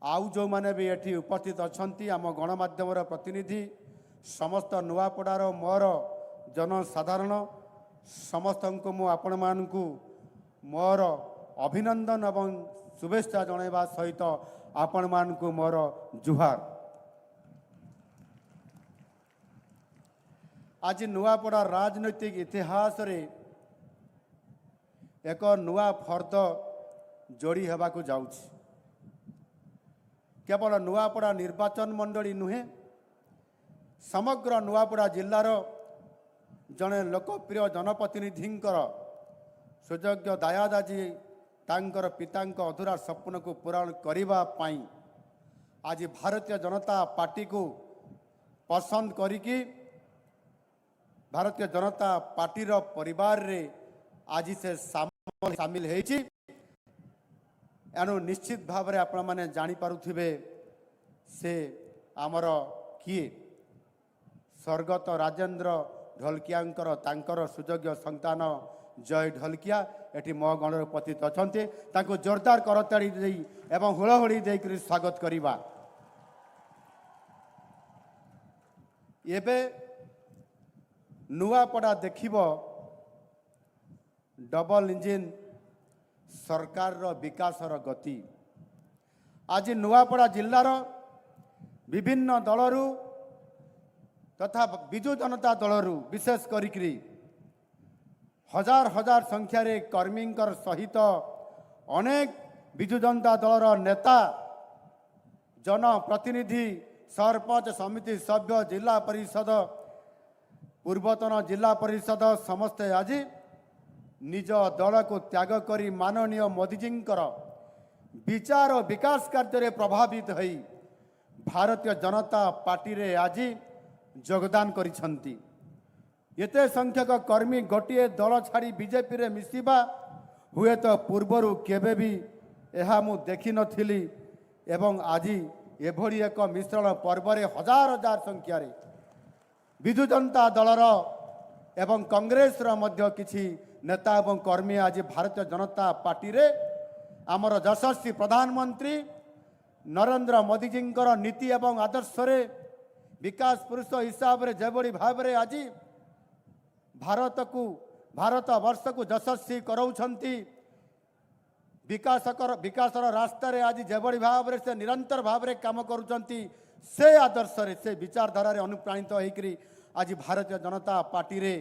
आउ जो माने भी एठी उपस्थित अछंती आम गणमाध्यम प्रतिनिधि समस्त नुआपड़ार मोर जनसाधारण समस्त को मु आपण मानकु मोर अभिनंदन एवं शुभेच्छा जनइबा सहित आपण मानकु मोर जुहार। आज नुआपड़ा राजनैतिक इतिहास रे एक नुआ फर्द जोड़ी हेबाकु जाउछि। केवल नुआपड़ा निर्वाचन मंडली नुहे समग्र नुआपड़ा जिल्लार जड़े लोकप्रिय जनप्रतिनिधिंकर सुयोग्य दायादाजी तांकर पितांक अधूरा स्वप्न को पूरण करिबा पाई आज भारतीय जनता पार्टी को पसंद करिकी भारतीय जनता पार्टी रो परिवार रे आज से सामिल हेछि। एणु निश्चित भाव में आपण माने जानी पारुथिबे से आमर किए स्वर्गत राजेंद्र ढोलकियांकर तांकर सुयोग्य संतान जय ढोलकिया एटी मो गणर उपस्थित अछंते तांको जोरदार करताड़ी दे एवं हुलहुली दे करी स्वागत करिबा। एबे नुआपड़ा देखिबो डबल इंजिन सरकार रो विकास रो गति। आज नुआपड़ा जिल्लार विभिन्न दलरू तथा विजु जनता दलरू विशेष करिकरी हजार हजार संख्यार कर्मींकर सहित अनेक विजु जनता दलर नेता जनप्रतिनिधि सरपंच समिति सभ्य जिला परिषद पूर्वतन जिला परिषद समस्ते आज निज दल को त्याग करी माननीय मोदीजींकर विचार और विकास कार्य प्रभावित होई भारतीय जनता पार्टी रे आज योगदान करिसंती। एते संख्यक कर्मी गोटे दल छाड़ी बीजेपी रे मिसिबा हुए तो पूर्वरु केबे भी एहा मु देखि नथिली एवं आज एभली एक मिश्रण पर्व रे हजार हजार संख्यार विजु जनता दलर एवं कांग्रेस रा मध्य किछि नेता एवं कर्मी आज भारतीय जनता पार्टी रे आमर यशस्वी प्रधानमंत्री नरेंद्र मोदीजींकर नीति एवं आदर्श रे विकास पुरुष हिसाब रे जेभली भाव रे आज भारत वर्ष को यशस्वी कराउछंती विकासर रास्ता रे आज जेभली भाव रे से निरंतर भाव रे काम करूछंती से आदर्श रे से विचारधारा रे अनुप्राणित होइकरी आज भारतीय जनता पार्टी रे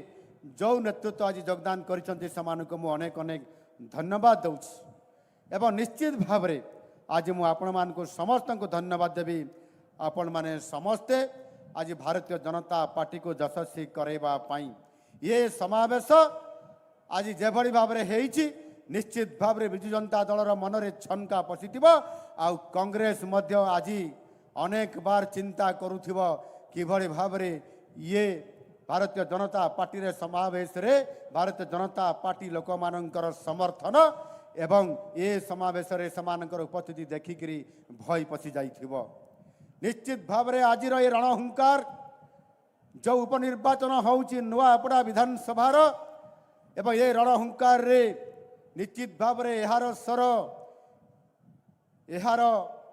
जो नेतृत्व आज योगदान करिसंती समानको मु अनेक अनेक धन्यवाद दउछि एवं निश्चित भाव रे आज मु आपण मानको समस्त को धन्यवाद देबी। आपण माने समस्ते आज भारतीय जनता पार्टी को यशस्वी करैबा पाई ये समावेश आज जेभली भाव रे हेइछि निश्चित भाव रे विजु जनता दलर मनरे छनका पसिथिबो आ कांग्रेस मध्य आज अनेक बार चिंता करूथिबो किभली भाव रे ये भारतीय जनता पार्टी रे समावेश रे भारतीय जनता पार्टी लोक मानकर समर्थन एवं ये समावेश रे समानकर उपस्थिति देखिकरी भय पसी जाइथिबो। निश्चित भाव रे आज रे रणहुंकार जो उपनिर्वाचन होउछि नुआपड़ा विधानसभा एवं ये रणहुंकार रे निश्चित भाव रे एहार स्वर एहार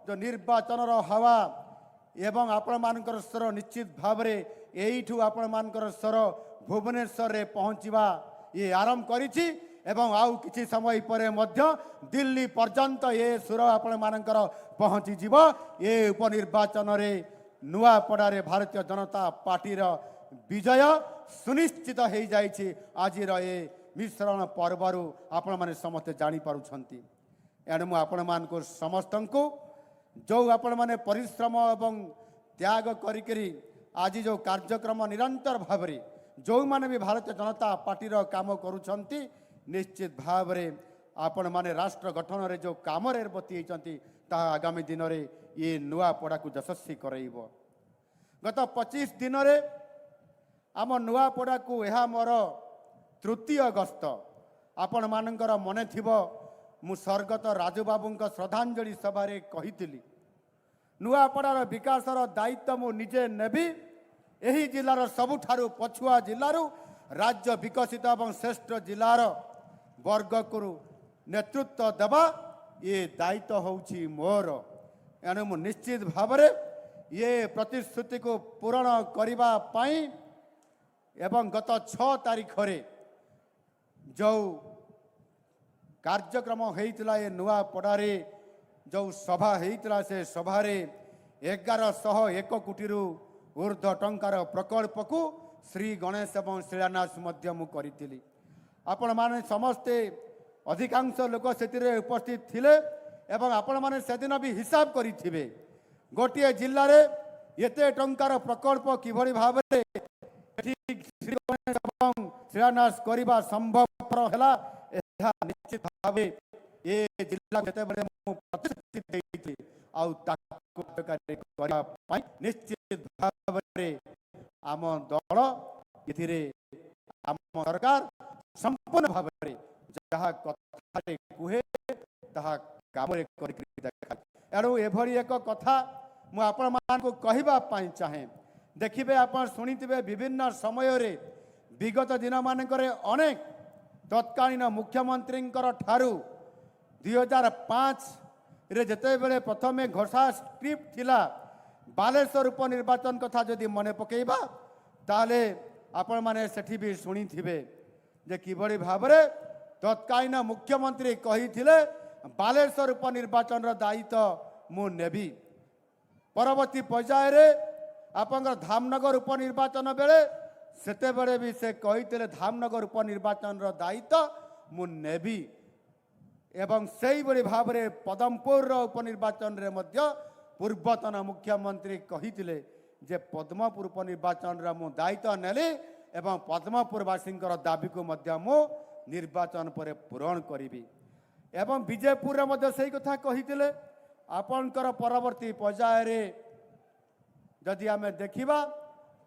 जो निर्वाचन रो हवा एवं आपण मानकर स्वर निश्चित भाव रे एइठु आपण मानकर स्वर भुवनेश्वर रे पहुंचीबा ये आरंभ करिछि एवं आउ किछि समय परे मध्य दिल्ली पर्यंत ये सुर आपण मानकर पहुंची जीव ये उपनिर्वाचन रे नुआपड़ा रे भारतीय जनता पार्टी रो विजय सुनिश्चित हो जाइछि। आज ये मिश्रण पर्वरु आपण माने समस्त जानी पारुछंती। एणु मु आपण मानको समस्त को जो आपण माने परिश्रम एवं त्याग करिकरी आज जो कार्यक्रम निरंतर भाव रे जो माने भी भारतीय जनता पार्टी रो काम करूछंती निश्चित भाव रे आपण माने राष्ट्र गठन रे जो काम रे बती होइचंती ता आगामी दिन रे ये नुआपड़ा को यशस्वी करइबो। गत 25 दिन रे आम नुआपड़ा को यह मोर तृतीय गस्त। आपण मानकर मने थिबो मु स्वर्गत राजूबाबूंक श्रद्धांजलि सभा रे कहितिली नुआपड़ार विकासर दायित्व मु निजे नेबी एही जिलार सबुठारु पछुआ जिल्लारू राज्य विकसित एवं श्रेष्ठ जिलार वर्ग को नेतृत्व देवा ये दायित्व होउछि मोर। एणु मु निश्चित भावरे ये प्रतिश्रुति को पूरण करिबा पाई एवं गत 6 तारीख रे जो कार्यक्रम होइतिला ये नुआ पड़ारे जो सभा होइतिला से सभा रे 1101 कोटी ऊर्ध्व टंकार प्रकल्प को श्री गणेश एवं शिलान्यास मध्य मु करितिली। आपण माने समस्ते अधिकांश लोक से उपस्थित थिले एवं आपण माने सेदिन भी हिसाब करिथिबे गोटे जिल्ला रे एते टंकार प्रकल्प किभଳି भाबरे ठीक श्री गणेश एवं शिलान्यास करिबा संभवपर हैला। एहा निश्चित भाबे ए जिल्ला केते बडे मु प्रतिश्रुति देइथि आउ ताकु कार्यकारी करिबा पई निश्चित भाबरे आम दल एथिरे आम सरकार संपूर्ण भाबरे जहा कथा कुहे ताहा कामरे करि देखा। एणु एभरी एक कथा मु आपण मानकु कहिबा पई चाहे। देखिबे आपण सुनिथिबे विभिन्न समय रे विगत दिन मानकरे अनेक तत्कालीन मुख्यमंत्री ठारू 2005 रे जेते बेले प्रथमे घोषा स्क्रिप्ट थिला बालेश्वर उपनिर्वाचन कथा जदि मने पकेइबा ताले आपण माने सेठी भी सुनिथिबे जे किभଳି भाबरे तत्कालीन मुख्यमंत्री कहिथिले बालेश्वर उपनिर्वाचन दायित्व मु नेबी। परवर्ती पर्याय रे आपंकर धामनगर उपनिर्वाचन बेले सेते बेले भी से कहिथिले धामनगर उपनिर्वाचन दायित्व मु नेबी एवं सेही बड़ी भाबरे पदमपुर उपनिर्वाचन रे मध्य पूर्वतन मुख्यमंत्री कहिथिले जे पद्मपुर उपनिर्वाचन रे मु दायित्व नेली एवं पद्मपुरवासींकर दाबी को मध्य मु निर्वाचन पर पूरण करिबी एवं विजयपुर रे मध्य सेही कथा कहिथिले। आपनकर परवर्ती पर्याय रे जदि आमे देखिबा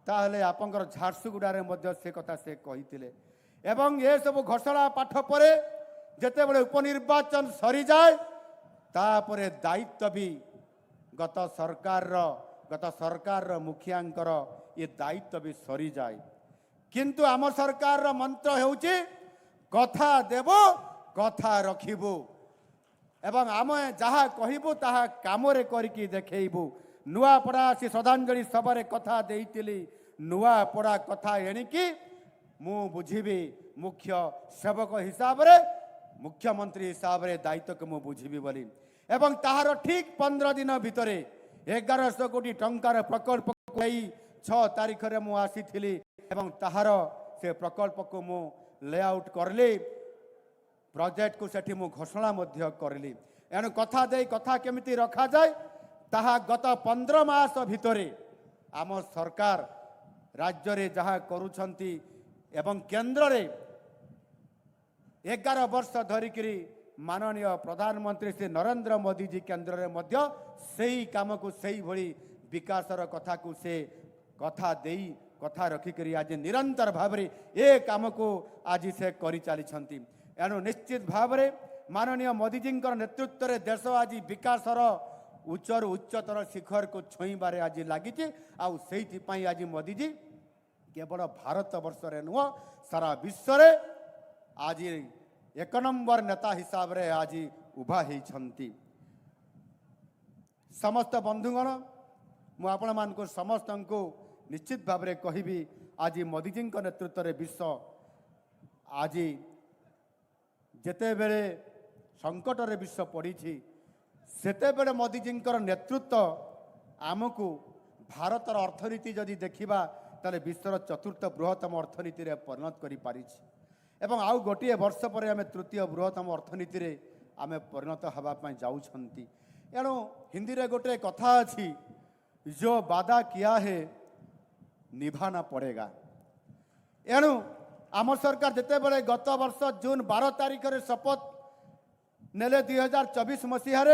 ताहले आपनकर झारसुगुडा रे मध्य से कथा से कहिथिले एवं ये सब घोषणा पाठ परे जेते बड़े उपनिर्वाचन सरी जाए तापरे दायित्व भी गत सरकार मुखियांकर ये दायित्व भी सरी जाए किंतु आम सरकार मंत्र हेउची कथा देबो कथा रखिबो एवं आम जहा कहबू ताहा कामरे करके देखेबू। नुआपड़ा से श्रद्धांजलि सभा कथा देइतिली नुआपड़ा कथा एणिकी मु बुझीबी मुख्य सेवक हिसाब रे मुख्यमंत्री हिसाब रे दायित्व को मु बुझीबी बोली एवं ताहार ठीक 15 दिन भितरे 1100 कोटी टंकार प्रकल्प को 6 तारीख रे मु आसीथिली एवं ताहार से प्रकल्प को मु लेआउट करली प्रोजेक्ट को सेठी मु घोषणा मध्य करली। एणु कथा दे कथा केमिति रखा जाए ताहा गत 15 मास भितरे आम सरकार राज्य रे जहा करूछंती एवं केंद्र रे 11 वर्ष धरिकी माननीय प्रधानमंत्री श्री नरेंद्र मोदी जी केंद्र रे मध्य सेही काम को सेही भली विकासर कथा को से कथा देई कथा रखिकरी आज निरंतर भावरे ए काम को आज से करि चली छंती। एणु निश्चित भावरे माननीय मोदी जी नेतृत्व रे देश आज विकासर उच्चर उच्चतर शिखर को छुईबारे आज लगी आज मोदी जी केवल भारत वर्ष रे नुह सारा विश्व रे आज 1 नंबर नेता हिसाब रे आज उभा होती। समस्त बंधुगण मु आपण मान को समस्त को निश्चित भाव रे कहिबी आज मोदी जी नेतृत्व रे विश्व आज जेते बेले संकट रे विश्व पड़ी सेते बेले मोदी जी नेतृत्व आमको भारतर अर्थनीति जदि देखिबा ताले विश्वर चतुर्थ बृहत्तम अर्थनीति रे परिणत करि पारि एवं आउ गोटे वर्ष पर आम तृतीय बृहत्तम अर्थनीति रे आम परिणत हवा पाई जाउछंती। एणु हिंदी रे गोटे कथा अछि जो वादा किया है निभाना पड़ेगा। एणु आम सरकार जिते बड़े गत वर्ष जून 12 तारीख रे शपथ नेले 2024 मसीह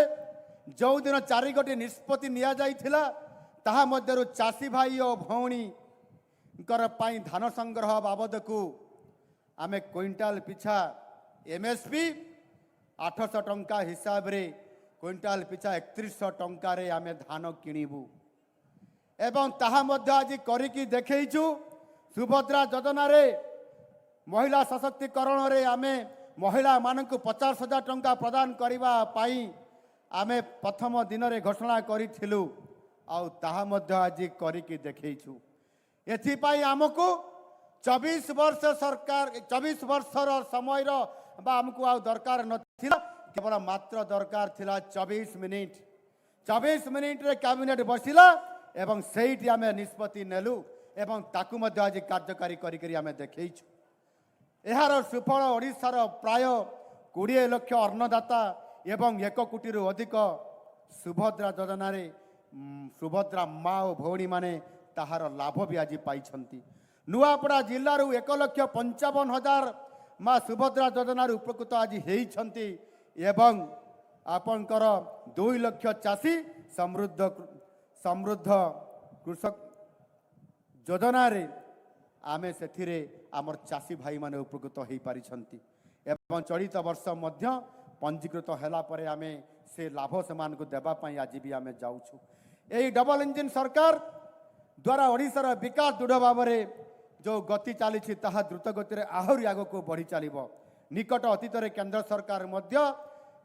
जो दिन 4 गोटी निष्पत्ति निया जाइथिला ताहा मध्यरु चासी भाई और भौणी पाई धान संग्रह बाबद को आमे क्विंटाल पिछा एमएसपी 800 टंका हिसाब रे क्विंटाल पिछा 3100 टंका रे आमे धान किणीबू एवं ताहा मध्य आज करिकी देखैछु। सुभद्रा योजना रे महिला सशक्तिकरण रे आमे महिला मानक 50,000 टंका प्रदान करिबा पाई आमे प्रथम दिन में घोषणा करूँ आज करिकी देखु एथिपाई आमको 24 वर्ष सरकार 24 वर्षर समय आमको आ दरकार नथिला केवल मात्र दरकार थिला 24 मिनिट 24 मिनिट रे कैबिनेट बसिला एवं सेठी आमे निष्पत्ति नेलु एवं ताकु मध्य आज कार्यकारी करी आमे देखैछु एहार सुफल ओडिशार प्राय 20 लाख अन्नदाता एवं 1 कोटी अधिक सुभद्रा योजना रे सुभद्रा माँ और भौणी माने ताहार लाभ भी आज पाई नुआपड़ा जिल्लार 1,55,000 माँ सुभद्रा योजना उपकृत आज होती एवं आपणकर 2 लाख चाषी समृद्ध समृद्ध कृषक योजना रे आमे से आमर चाषी भाई माने उपकृत हो पारि एवं चलित वर्ष मध्य पंजीकृत हैला परे आमे से लाभ से देवाई आज भी आमे जाऊँ यही डबल इंजिन सरकार द्वारा ओडिशार विकास दृढ़ भाव में जो गति चली द्रुत गति में आहरी आग को बढ़ी चलो निकट अतीत में केंद्र सरकार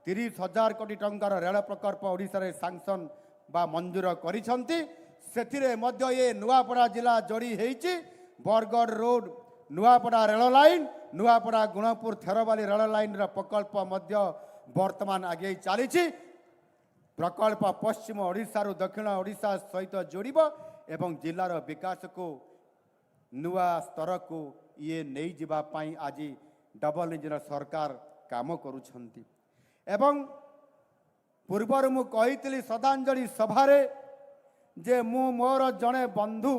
30,000 कोटी टंकार रेल प्रकल्प ओडिशार सांक्शन बा मंजूर करिसंती सेथिरे मध्य ये नुआपड़ा जिला जोड़ी होईची Bargarh road Nuapada rail line Nuapada Gunupur Therubali rail line प्रकल्प मध्य वर्तमान आगे चली प्रकल्प पश्चिम ओडिशा रु दक्षिण ओडिशा सहित जोड़ब एवं जिलार विकास को नुआ स्तर को ये नहीं जीवा पाई आज डबल इंजिन सरकार काम करुछंती एवं पूर्वर मु कही श्रद्धांजलि सभारे जे मु मोर जड़े बंधु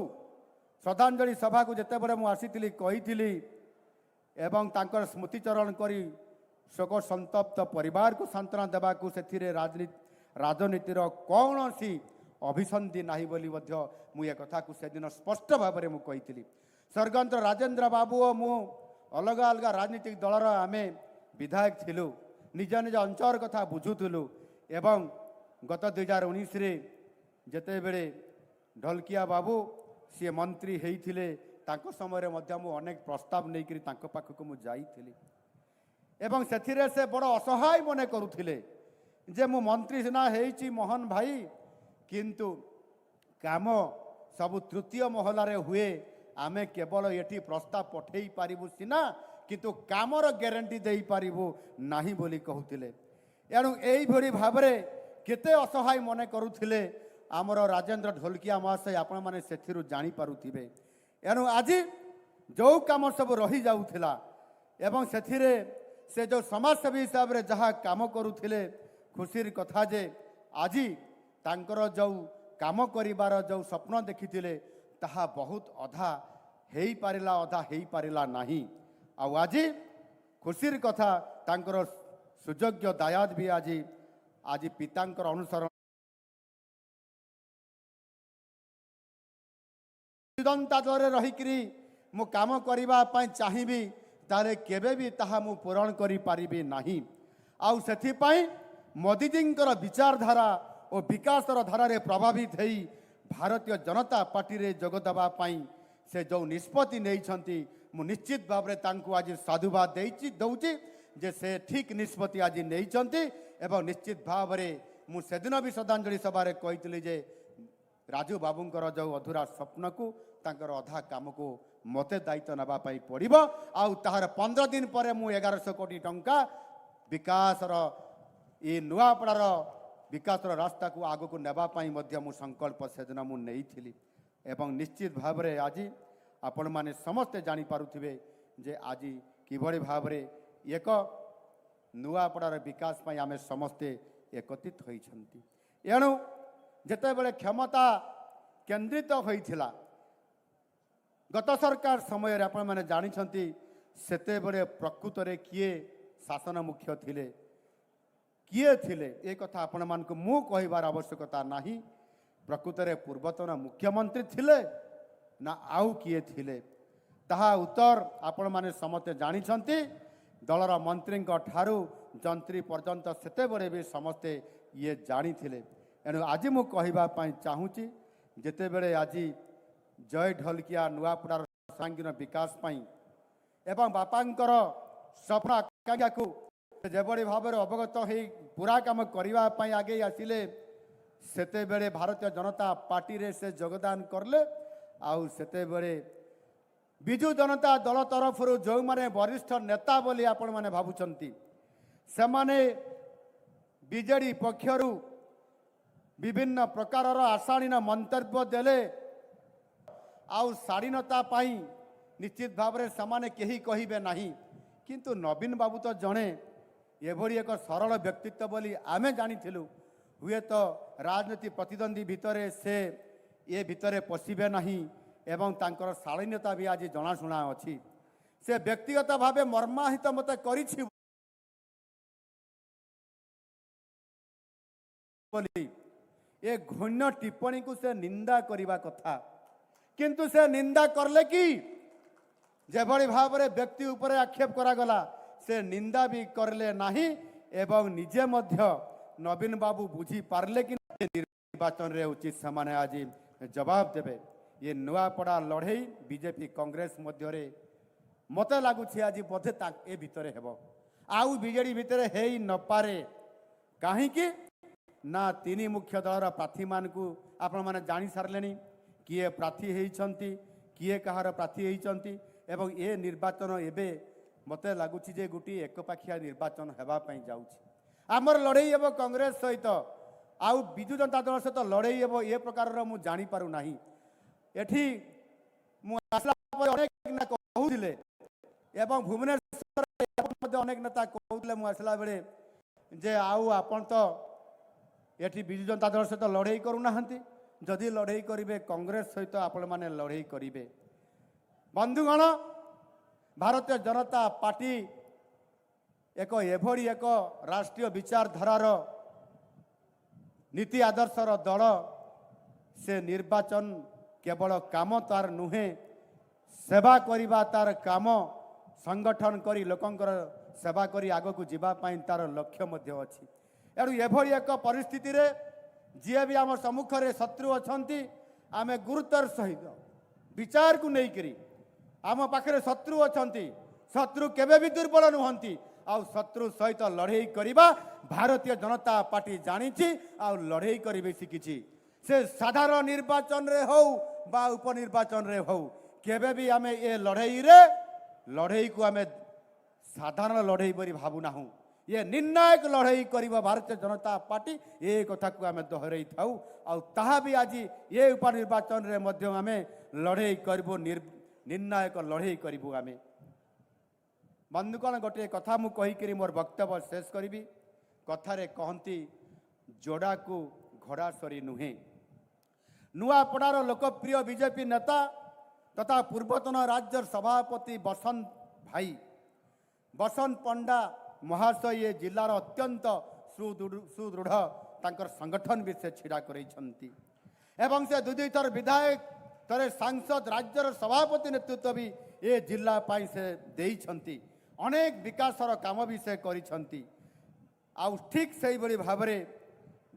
श्रद्धांजलि सभा को जिते बड़े मुझी कही एवं तांकर स्मृतिचरण करी शोक संतप्त परिवार को सांत्वना देवा से राजनीतिर कौन सी अभिसंधि नाही बोली मुझे कथा को सेदिन स्पष्ट भाव में कही स्वर्गत राजेंद्र बाबू और मु अलग अलग राजनीतिक दलर आमे विधायक थिलु निज निज अंचल कथा बुझुलु एवं गत 2019 रे जेते बेले ढोलकिया बाबू सी मंत्री होइथिले तांको समय मध्य मु अनेक प्रस्ताव नहीं तांको पाखक मु जाइथिली एवं सेथिरे से बड़ असहाय मने करुथिले जे मु मंत्री सिना हेइची मोहन भाई किंतु काम सब तृतीय महलारे हुए आमे केवल एटी प्रस्ताव पठेई पारिबु सिना किंतु कामर ग्यारंटी देई पारिबु नाही बोली कहूतिले एणु एई भरी भाबरे केते असहाय मने करुथिले आमर राजेंद्र ढोलकिया महाशय आपण माने सेथिरु जानि पारुथिबे एणु आज जो काम सब रही जाउथिला एवं सेथिरे से जो समाजसेवी हिसाब रे जहा काम करुथिले खुशीर कथा जे आज तांकर जो काम करिवार जो स्वप्न देखिथिले ताहा बहुत अधा हेई पारिला अधा हेई पारिला नाही आउ आज खुशीर कथा तांकर सुयोग्य दायाद भी आज आज पितांकर अनुसरण दरे रहीकरी मु काम करिबा पई चाहिबी ताले केबे भी ताहा मु पूरण करि पारिबी नाही आउ सेथि पई मोदीजींकर विचारधारा और विकासर धारा प्रभावित होई भारतीय जनता पार्टी रे जोग देबा पई से जो निष्पत्ति नहीं मु निश्चित भाव में तांको आज साधुवाद दौची जे से ठीक निष्पत्ति आज नहीं एवं निश्चित भाव में मु सेदिन भी श्रद्धांजलि सभा कही जे राजू बाबूंकर जो अधूरा स्वप्न को तांकर अधा काम को मते दायित्व नापा पड़ो आउ ताहार 15 दिन पर मु 1100 कोटी टंका विकासर ये नुआपड़ार विकासर रास्ता को आग को नेबाई मु संकल्प सेदिन मु नहीं एवं निश्चित भाव में आज आपण माने समस्ते जानी पारुथिबे जे आज किभଳି भाव में एक नुआपड़ार विकास पई आमे समस्ते एकत्रित होइछंती एणु जेते बेले क्षमता केंद्रित होइथिला गत सरकार समय रे आपण माने जानिछंती सेते बेले प्रकृत रे किए शासन मुख्य थिले किए थिले ए कथा आपण मान को मु कहिबार आवश्यकता नाही प्रकृत रे पूर्वतन मुख्यमंत्री थिले ना आउ किए थिले ताहा उत्तर आपण माने समते जानिछंती दलर मंत्री ठारू जंत्री पर्यंत सेते बड़े भी समस्ते ये जानी थिले एणु आज मु कहबा पई चाहूची जेते बेले आज जय ढोलकिया नुआपड़ार सांगीन विकास पई एवं बापांकर सपना आकांक्षा को ଯେଭଳି ଭାବରେ ଅବଗତ ହେଇ ପୁରା କାମ କରିବା ପାଇଁ ଆଗେଇ ଆସିଲେ ସେତେବେଳେ ଭାରତୀୟ ଜନତା ପାର୍ଟିରେ ସେ ଯୋଗଦାନ କଲେ। ଆଉ ସେତେବେଳେ ବିଜୁ ଜନତା ଦଳ ତରଫରୁ ଯେଉଁମାନେ ବରିଷ୍ଠ ନେତା ବୋଲି ଆପଣମାନେ ଭାବୁଛନ୍ତି ସେମାନେ ବିଜେଡି ପକ୍ଷରୁ ବିଭିନ୍ନ ପ୍ରକାରର ଆଶାଳୀନ ମନ୍ତବ୍ୟ ଦେଲେ। ଆଉ ଶାଳୀନତା ପାଇଁ ନିଶ୍ଚିତ ଭାବରେ ସେମାନେ କେହି କହିବେ ନାହିଁ, କିନ୍ତୁ ନବୀନ ବାବୁ ତ ଜଣେ ଏଭଳି ଏକ ସରଳ ବ୍ୟକ୍ତିତ୍ୱ ବୋଲି ଆମେ ଜାଣିଥିଲୁ। ହୁଏତ ରାଜନୀତି ପ୍ରତିଦ୍ୱନ୍ଦ୍ୱୀ ଭିତରେ ସେ ଏ ଭିତରେ ପଶିବେ ନାହିଁ ଏବଂ ତାଙ୍କର ଶାଳୀନତା ବି ଆଜି ଜଣାଶୁଣା ଅଛି। ସେ ବ୍ୟକ୍ତିଗତ ଭାବେ ମର୍ମାହିତ ମୋତେ କରିଛି ବୋଲି ଏ ଘୃଣ୍ୟ ଟିପ୍ପଣୀକୁ ସେ ନିନ୍ଦା କରିବା କଥା, କିନ୍ତୁ ସେ ନିନ୍ଦା କଲେ କି ଯେଭଳି ଭାବରେ ବ୍ୟକ୍ତି ଉପରେ ଆକ୍ଷେପ କରାଗଲା ସେ ନିନ୍ଦା ବି କରିଲେ ନାହିଁ ଏବଂ ନିଜେ ମଧ୍ୟ ନବୀନ ବାବୁ ବୁଝିପାରିଲେ କି ନିର୍ବାଚନରେ ଉଚିତ ସେମାନେ ଆଜି ଜବାବ ଦେବେ। ये नुआपड़ा लड़ई बीजेपी कांग्रेस मध्य मत लगुच आज बोधे ए भितर हेब आउ बीजेडी भितर हे न पारे कहीं ना तीन मुख्य दलर प्रार्थी मान आपण मैंने जानी सारे किए प्रार्थी होती किए कहार प्रार्थी होती एवं ए निर्वाचन एबे मत लगुच गोटे एकपाखिया निर्वाचन होगापी जामर लड़ई हेब कांग्रेस सहित आउ विजु जनता दल सहित लड़ई हेब ए प्रकार मुझे जापर ना एठी कहूले एवं भुवनेश्वर अनेक नेता कहूले आसला बेले जे आउ आपण तो एठी विजु जनता दल सहित लड़ई करूना जदि लड़ई करेंगे कांग्रेस सहित आपण मैंने लड़ई करेंगे। बंधुगण भारतीय जनता पार्टी एक एभली एक राष्ट्रीय विचारधारार नीति आदर्शर दल से निर्वाचन केवल काम तार नुहे सेवा करिबा तार काम संगठन करी लोकंकर सेवा करी आगो को जीवा पाई तार लक्ष्य मध्य अछि। एणु एभली एक परिस्थिति रे जी भी आम सम्मुख रे शत्रु अछंती आमे गुरुतर सहित विचार को नहीं करी आम पाखरे शत्रु अछंती शत्रु केबे भी दुर्बल नुहंती आउ शत्रु सहित लड़ई करिबा भारतीय जनता पार्टी जानिछि आउ लड़ई करिबे शिखिछि। से साधारण निर्वाचन रे हो बा उपनिर्वाचन रे हो केबे भी आमे ए लड़ई को आमे साधारण लड़ई परि भाबु नाहु ये निर्णायक लड़ई करिबा भारतीय जनता पार्टी ए कथा को आमे दोहराई थाउ आउ ताहा भी आज ये उपनिर्वाचन रे मध्य आमे लड़ई करबो निर्णायक लड़ई करबो। आमे बंधुगण गोटे कथा मु कहि करी मोर वक्तव्य शेष करी कथारे कहती जोड़ा को घोड़ा सरी नुहे। नुआपड़ार लोकप्रिय बीजेपी नेता तथा पूर्वतन राज्य सभापति बसंत पंडा महाशय ये जिलार अत्यंत सुदृढ़ तांकर संगठन भी से छिड़ा करैछंती एवं से दुई थर विधायक थरे सांसद राज्यर सभापति नेतृत्व भी ये जिला पाई से देइछंती अनेक विकासर काम भी से करिछंती। आउ ठीक से भाव में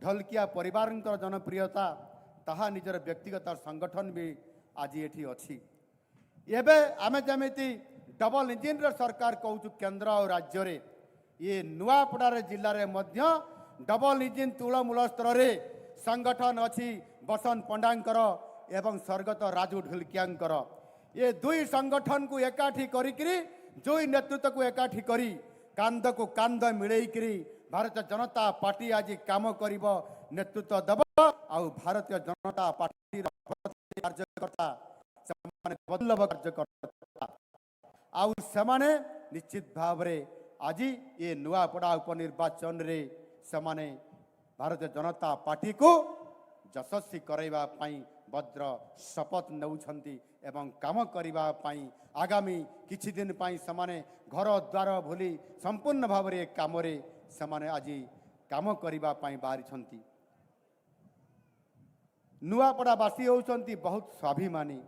ढलकिया परिवार जनप्रियता ताहा निजर व्यक्तिगत संगठन भी आज ये अच्छी। एबे आमे जमिति डबल इंजिन रे सरकार कहूँ केंद्र और राज्य रे ये नुआपड़ा जिले में मध्य डबल इंजिन तूलमूल स्तर रे संगठन अच्छी बसंत पंडांकर एवं स्वर्गत राजू ढुलकियांकर ये दुई संगठन को एकाठी करी दुई नेतृत्व को एकाठी करी कांद को कांद मिलैकरी भारतीय जनता पार्टी आज काम करिब नेतृत्व दब आउ भारतीय जनता पार्टी कार्यकर्ता बल्लभ कार्यकर्ता आउ सेमाने निश्चित भाव रे आज ये नुआपड़ा उपनिर्वाचन रे सेमाने भारतीय जनता पार्टी को यशस्वी कराइबा पाई भद्र शपथ नौछंती एवं काम करिबा पाई आगामी किछि दिन पाई सेमाने घर द्वार भूली संपूर्ण भाव रे काम रे सेमाने आज काम करिबा पाई बाहरी छंती। नुआपड़ावासी होउछंती बहुत स्वाभिमानी